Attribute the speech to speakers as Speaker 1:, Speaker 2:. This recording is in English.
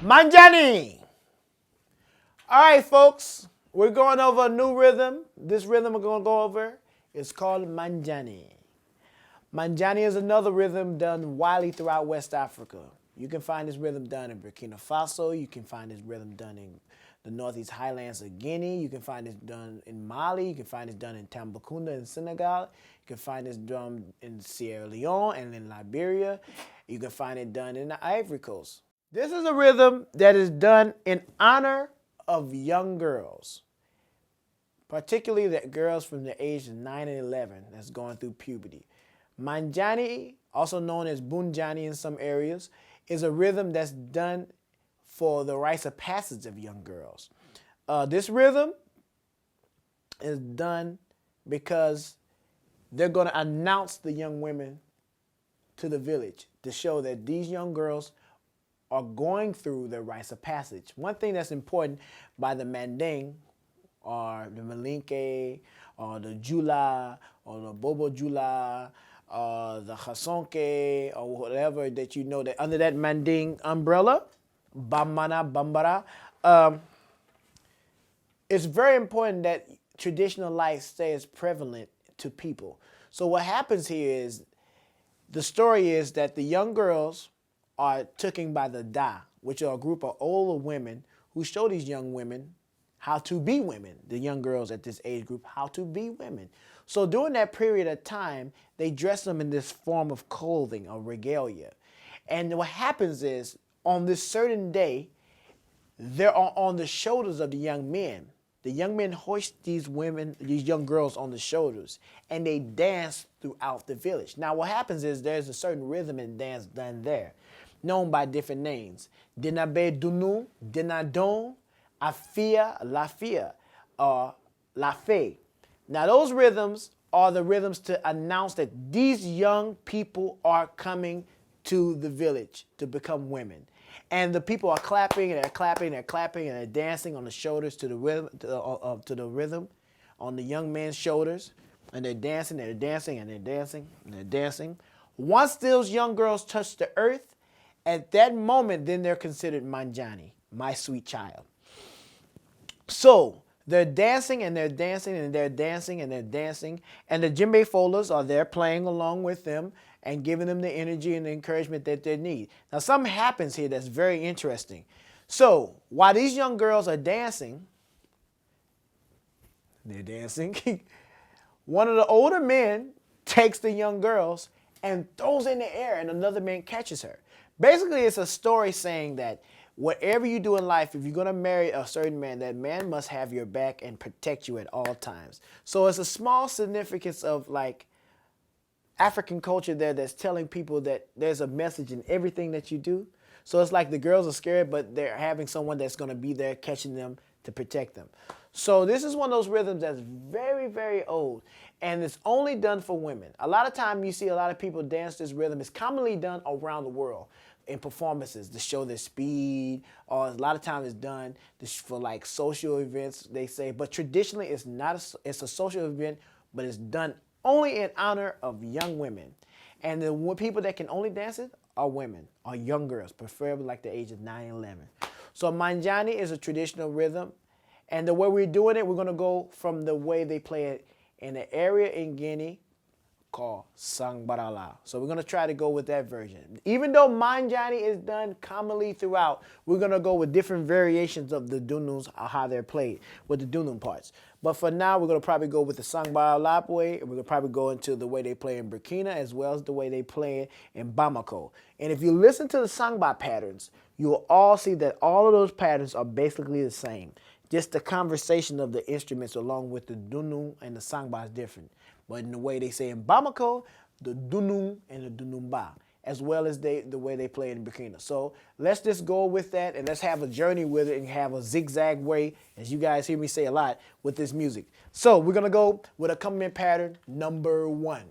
Speaker 1: Manjani. All right, folks, we're going over a new rhythm. This rhythm we're going to go over is called Manjani. Manjani is another rhythm done widely throughout West Africa. You can find this rhythm done in Burkina Faso. You can find this rhythm done in the Northeast Highlands of Guinea. You can find this done in Mali. You can find this done in Tambacounda in Senegal. You can find this done in Sierra Leone and in Liberia. You can find it done in the Ivory Coast. This is a rhythm that is done in honor of young girls, particularly the girls from the age of 9 and 11 that's going through puberty. Manjani, also known as Bunjani in some areas, is a rhythm that's done for the rites of passage of young girls. This rhythm is done because they're going to announce the young women to the village to show that these young girls are going through the rites of passage. One thing that's important by the Manding or the Malinke or the Jula or the Bobo Jula or the Khasonke or whatever that you know that under that Manding umbrella, Bamana, Bambara, it's very important that traditional life stays prevalent to people. So what happens here is, the story is that the young girls are taken by the Da, which are a group of older women who show these young women how to be women, the young girls at this age group, how to be women. So during that period of time, they dress them in this form of clothing or regalia. And what happens is, on this certain day, they're on the shoulders of the young men. The young men hoist these women, these young girls on the shoulders, and they dance throughout the village. Now what happens is there's a certain rhythm and dance done there, known by different names. Dinabe Dunu, Dinadon, Afia, Lafia, or Lafe. Now those rhythms are the rhythms to announce that these young people are coming to the village to become women. And the people are clapping, and they're clapping, and they're clapping, and they're dancing on the shoulders to the rhythm, to the rhythm, on the young man's shoulders, and they're dancing, and they're dancing, and they're dancing, and they're dancing. Once those young girls touch the earth, at that moment, then they're considered Manjani, my sweet child. So they're dancing, and they're dancing, and they're dancing, and they're dancing, and the djembe followers are there playing along with them and giving them the energy and the encouragement that they need. Now, something happens here that's very interesting. So, while these young girls are dancing, they're dancing, one of the older men takes the young girls and throws in the air, and another man catches her. Basically, it's a story saying that whatever you do in life, if you're going to marry a certain man, that man must have your back and protect you at all times. So it's a small significance of like African culture there that's telling people that there's a message in everything that you do. So it's like the girls are scared, but they're having someone that's going to be there catching them to protect them. So this is one of those rhythms that's very, very old, and it's only done for women. A lot of time you see a lot of people dance this rhythm. It's commonly done around the world in performances to show their speed, or a lot of times it's done for like social events, they say. But traditionally, it's not. It's a social event, but it's done only in honor of young women. And the people that can only dance it are women, are young girls, preferably like the age of 9 and 11. So Manjani is a traditional rhythm. And the way we're doing it, we're going to go from the way they play it in an area in Guinea called Sangbarala. So we're going to try to go with that version. Even though Manjani is done commonly throughout, we're going to go with different variations of the dununs, how they're played, with the dunun parts. But for now, we're going to probably go with the Sangbarala way, and we're going to probably go into the way they play in Burkina as well as the way they play it in Bamako. And if you listen to the Sangba patterns, you'll all see that all of those patterns are basically the same. Just the conversation of the instruments along with the dunun and the Sangba is different. But in the way they say in Bamako, the dunun and the dunumba, as well as the way they play in Burkina. So let's just go with that, and let's have a journey with it and have a zigzag way, as you guys hear me say a lot, with this music. So we're going to go with accompaniment pattern number 1.